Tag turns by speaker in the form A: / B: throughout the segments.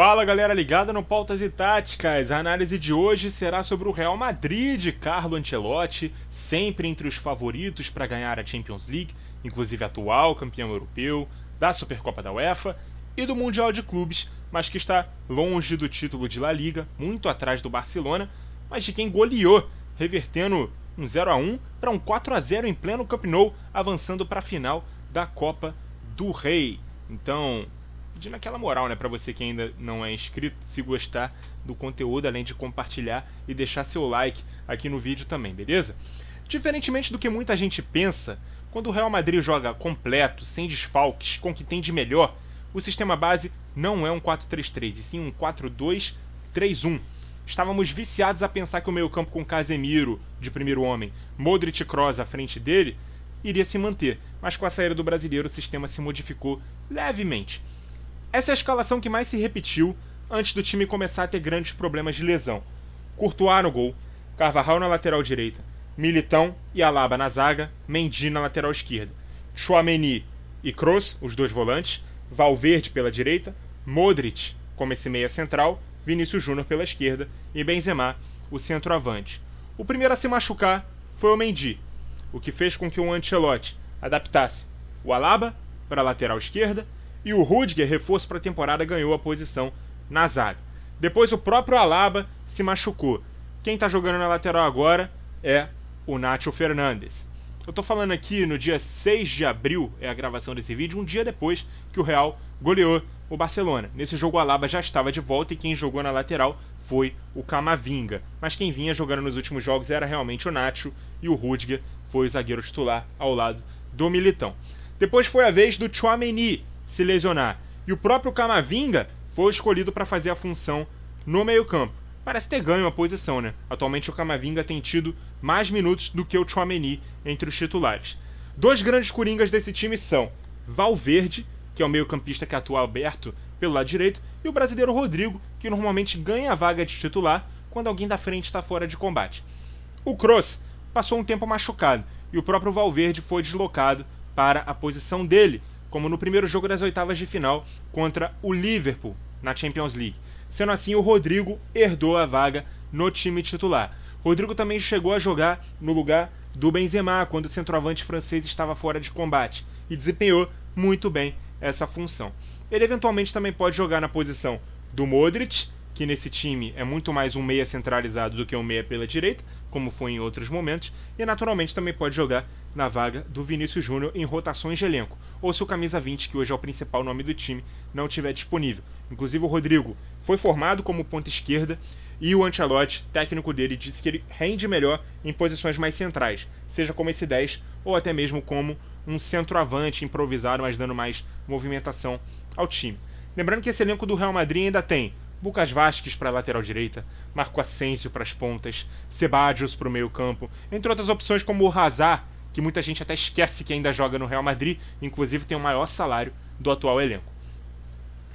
A: Fala galera ligada no Pautas e Táticas, a análise de hoje será sobre o Real Madrid de Carlo Ancelotti, sempre entre os favoritos para ganhar a Champions League, inclusive atual campeão europeu, da Supercopa da UEFA e do Mundial de Clubes, mas que está longe do título de La Liga, muito atrás do Barcelona, mas de quem goleou, revertendo um 0-1 para um 4-0 em pleno Camp Nou, avançando para a final da Copa do Rei. Então, pedindo aquela moral, né, para você que ainda não é inscrito, se gostar do conteúdo, além de compartilhar e deixar seu like aqui no vídeo também, beleza? Diferentemente do que muita gente pensa, quando o Real Madrid joga completo, sem desfalques, com o que tem de melhor, o sistema base não é um 4-3-3, e sim um 4-2-3-1. Estávamos viciados a pensar que o meio-campo com Casemiro de primeiro homem, Modric e Kroos à frente dele, iria se manter, mas com a saída do brasileiro o sistema se modificou levemente. Essa é a escalação que mais se repetiu antes do time começar a ter grandes problemas de lesão. Courtois no gol, Carvajal na lateral direita, Militão e Alaba na zaga, Mendy na lateral esquerda, Tchouaméni e Kroos, os dois volantes, Valverde pela direita, Modric como esse meia central, Vinícius Júnior pela esquerda e Benzema, o centroavante. O primeiro a se machucar foi o Mendy, o que fez com que o Ancelotti adaptasse o Alaba para a lateral esquerda e o Rudiger, reforço para a temporada, ganhou a posição na zaga. Depois o próprio Alaba se machucou. Quem está jogando na lateral agora é o Nacho Fernandes. Eu estou falando aqui no dia 6 de abril, é a gravação desse vídeo, um dia depois que o Real goleou o Barcelona. Nesse jogo o Alaba já estava de volta e quem jogou na lateral foi o Camavinga. Mas quem vinha jogando nos últimos jogos era realmente o Nacho e o Rudiger foi o zagueiro titular ao lado do Militão. Depois foi a vez do Tchouaméni se lesionar, e o próprio Camavinga foi escolhido para fazer a função no meio-campo. Parece ter ganho a posição, né? Atualmente o Camavinga tem tido mais minutos do que o Tchouaméni entre os titulares. Dois grandes coringas desse time são Valverde, que é o meio-campista que atua aberto pelo lado direito, e o brasileiro Rodrigo, que normalmente ganha a vaga de titular quando alguém da frente está fora de combate. O Kroos passou um tempo machucado, e o próprio Valverde foi deslocado para a posição dele, como no primeiro jogo das oitavas de final contra o Liverpool na Champions League. Sendo assim, o Rodrigo herdou a vaga no time titular. Rodrigo também chegou a jogar no lugar do Benzema quando o centroavante francês estava fora de combate e desempenhou muito bem essa função. Ele eventualmente também pode jogar na posição do Modric, que nesse time é muito mais um meia centralizado do que um meia pela direita, como foi em outros momentos, e naturalmente também pode jogar na vaga do Vinícius Júnior em rotações de elenco, ou se o camisa 20, que hoje é o principal nome do time, não estiver disponível. Inclusive o Rodrigo foi formado como ponta esquerda e o Ancelotti, técnico dele, disse que ele rende melhor em posições mais centrais, seja como esse 10 ou até mesmo como um centroavante improvisado, mas dando mais movimentação ao time. Lembrando que esse elenco do Real Madrid ainda tem Lucas Vázquez para a lateral direita, Marco Asensio para as pontas, Ceballos para o meio campo, entre outras opções como o Hazard, que muita gente até esquece que ainda joga no Real Madrid, inclusive tem o maior salário do atual elenco.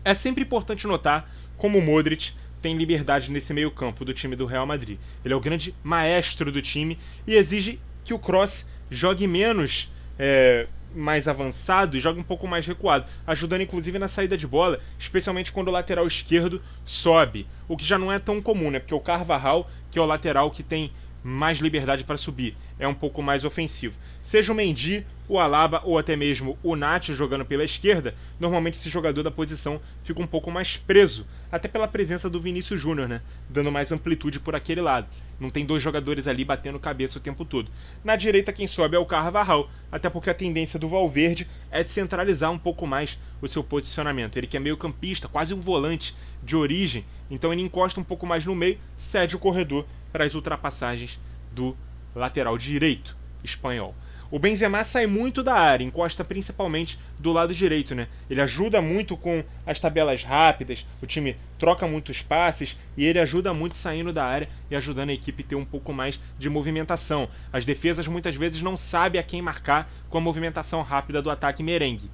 A: É sempre importante notar como o Modric tem liberdade nesse meio campo do time do Real Madrid. Ele é o grande maestro do time e exige que o Kroos jogue menos mais avançado e joga um pouco mais recuado, ajudando inclusive na saída de bola, especialmente quando o lateral esquerdo sobe, o que já não é tão comum, né? Porque o Carvajal, que é o lateral que tem mais liberdade para subir, é um pouco mais ofensivo. Seja o Mendy, o Alaba ou até mesmo o Nacho jogando pela esquerda, normalmente esse jogador da posição fica um pouco mais preso, até pela presença do Vinícius Júnior, né? Dando mais amplitude por aquele lado. Não tem dois jogadores ali batendo cabeça o tempo todo. Na direita quem sobe é o Carvajal, até porque a tendência do Valverde é de centralizar um pouco mais o seu posicionamento. Ele que é meio campista, quase um volante de origem, então ele encosta um pouco mais no meio, cede o corredor para as ultrapassagens do lateral direito espanhol. O Benzema sai muito da área, encosta principalmente do lado direito, né? Ele ajuda muito com as tabelas rápidas, o time troca muitos passes e ele ajuda muito saindo da área e ajudando a equipe a ter um pouco mais de movimentação. As defesas muitas vezes não sabem a quem marcar com a movimentação rápida do ataque merengue.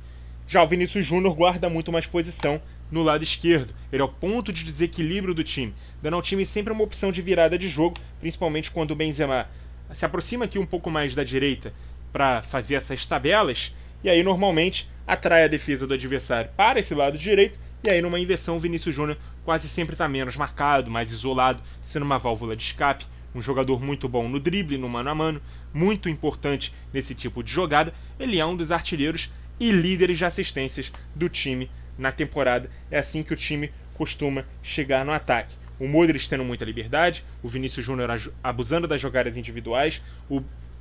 A: Já o Vinícius Júnior guarda muito mais posição no lado esquerdo. Ele é o ponto de desequilíbrio do time, dando ao time sempre uma opção de virada de jogo, principalmente quando o Benzema se aproxima aqui um pouco mais da direita para fazer essas tabelas, e aí normalmente atrai a defesa do adversário para esse lado direito E aí numa inversão o Vinícius Júnior quase sempre está menos marcado, mais isolado, sendo uma válvula de escape, um jogador muito bom no drible, no mano a mano, muito importante nesse tipo de jogada. Ele é um dos artilheiros e líderes de assistências do time na temporada. É assim que o time costuma chegar no ataque. O Modric tendo muita liberdade, o Vinícius Júnior abusando das jogadas individuais,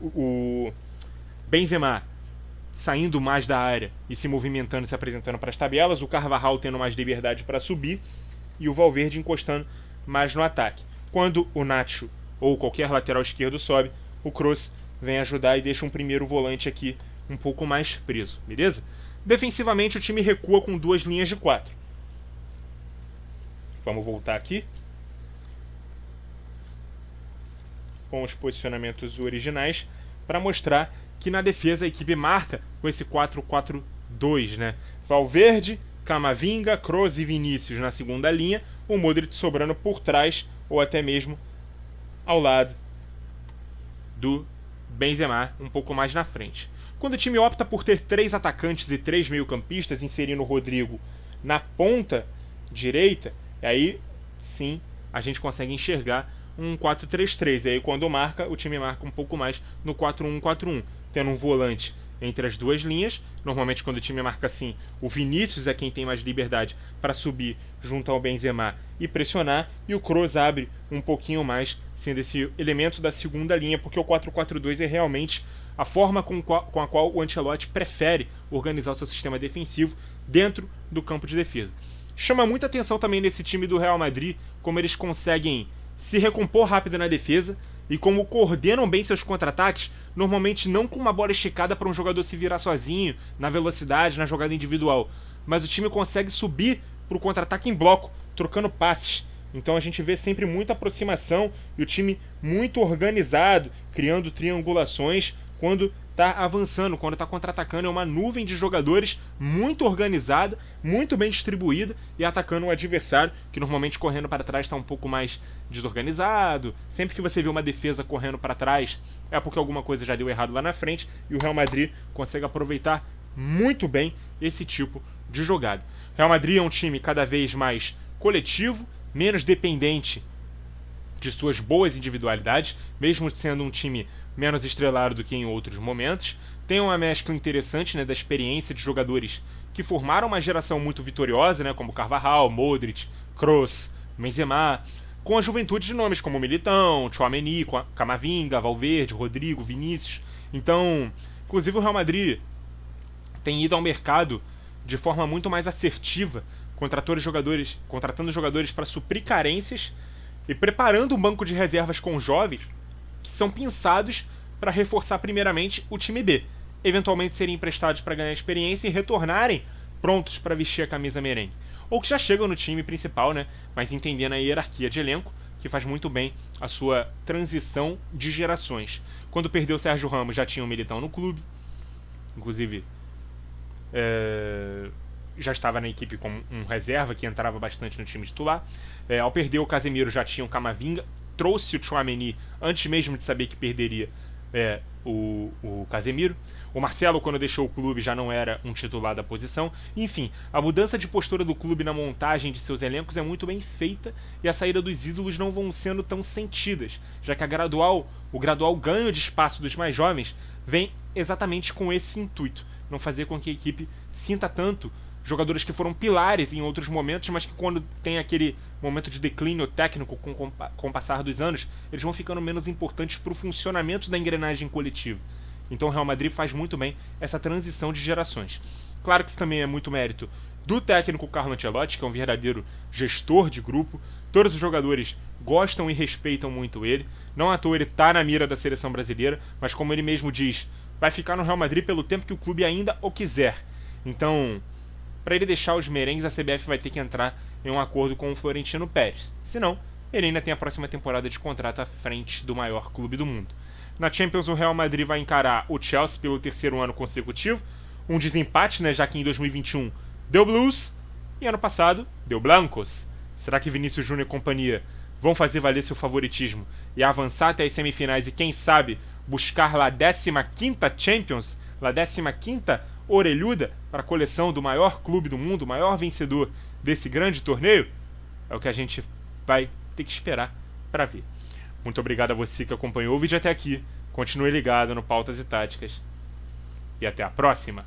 A: o Benzema saindo mais da área e se movimentando, se apresentando para as tabelas, o Carvajal tendo mais liberdade para subir e o Valverde encostando mais no ataque. Quando o Nacho ou qualquer lateral esquerdo sobe, o Kroos vem ajudar e deixa um primeiro volante aqui um pouco mais preso, beleza? Defensivamente o time recua com duas linhas de 4. Vamos voltar aqui com os posicionamentos originais para mostrar que na defesa a equipe marca com esse 4-4-2, né? Valverde, Camavinga, Kroos e Vinícius na segunda linha, o Modric sobrando por trás ou até mesmo ao lado do Benzema, um pouco mais na frente. Quando o time opta por ter 3 atacantes e 3 meio-campistas, inserindo o Rodrigo na ponta direita, aí sim a gente consegue enxergar um 4-3-3. E aí quando marca, o time marca um pouco mais no 4-1-4-1, tendo um volante entre as duas linhas. Normalmente quando o time marca assim, o Vinícius é quem tem mais liberdade para subir junto ao Benzema e pressionar, e o Kroos abre um pouquinho mais, sendo esse elemento da segunda linha, porque o 4-4-2 é realmente a forma com a qual o Ancelotti prefere organizar o seu sistema defensivo dentro do campo de defesa. Chama muita atenção também nesse time do Real Madrid, como eles conseguem se recompor rápido na defesa e como coordenam bem seus contra-ataques, normalmente não com uma bola esticada para um jogador se virar sozinho, na velocidade, na jogada individual, mas o time consegue subir para o contra-ataque em bloco, trocando passes. Então a gente vê sempre muita aproximação e o time muito organizado, criando triangulações quando está avançando, quando está contra-atacando. É uma nuvem de jogadores muito organizada, muito bem distribuída e atacando o adversário, que normalmente correndo para trás está um pouco mais desorganizado. Sempre que você vê uma defesa correndo para trás é porque alguma coisa já deu errado lá na frente, e o Real Madrid consegue aproveitar muito bem esse tipo de jogada. O Real Madrid é um time cada vez mais coletivo, menos dependente de suas boas individualidades, mesmo sendo um time menos estrelado do que em outros momentos. Tem uma mescla interessante, né, da experiência de jogadores que formaram uma geração muito vitoriosa, né, como Carvajal, Modric, Kroos, Benzema, com a juventude de nomes como Militão, Tchouaméni, Camavinga, Valverde, Rodrigo, Vinícius. Então, inclusive o Real Madrid tem ido ao mercado de forma muito mais assertiva, contratando jogadores para suprir carências e preparando um banco de reservas com jovens que são pensados para reforçar primeiramente o time B, eventualmente serem emprestados para ganhar experiência e retornarem prontos para vestir a camisa merengue. Ou que já chegam no time principal, né, mas entendendo a hierarquia de elenco, que faz muito bem a sua transição de gerações. Quando perdeu o Sérgio Ramos já tinha um Militão no clube, inclusive já estava na equipe como um reserva que entrava bastante no time titular. Ao perder o Casemiro já tinha o Camavinga, trouxe o Tchouaméni antes mesmo de saber que perderia o Casemiro. O Marcelo, quando deixou o clube, já não era um titular da posição. Enfim, a mudança de postura do clube na montagem de seus elencos é muito bem feita e a saída dos ídolos não vão sendo tão sentidas, já que o gradual ganho de espaço dos mais jovens vem exatamente com esse intuito, não fazer com que a equipe sinta tanto jogadores que foram pilares em outros momentos, mas que quando tem aquele momento de declínio técnico com o passar dos anos, eles vão ficando menos importantes para o funcionamento da engrenagem coletiva. Então o Real Madrid faz muito bem essa transição de gerações. Claro que isso também é muito mérito do técnico Carlo Ancelotti, que é um verdadeiro gestor de grupo. Todos os jogadores gostam e respeitam muito ele. Não à toa ele está na mira da seleção brasileira, mas como ele mesmo diz, vai ficar no Real Madrid pelo tempo que o clube ainda o quiser. Então, para ele deixar os merengues, a CBF vai ter que entrar em um acordo com o Florentino Pérez. Senão, ele ainda tem a próxima temporada de contrato à frente do maior clube do mundo. Na Champions, o Real Madrid vai encarar o Chelsea pelo terceiro ano consecutivo. Um desempate, né, já que em 2021 deu Blues e ano passado deu Blancos. Será que Vinícius Júnior e companhia vão fazer valer seu favoritismo e avançar até as semifinais e, quem sabe, buscar lá a 15ª Champions, lá a 15ª orelhuda? para a coleção do maior clube do mundo, o maior vencedor desse grande torneio? É o que a gente vai ter que esperar para ver. Muito obrigado a você que acompanhou o vídeo até aqui. Continue ligado no Pautas e Táticas. E até a próxima!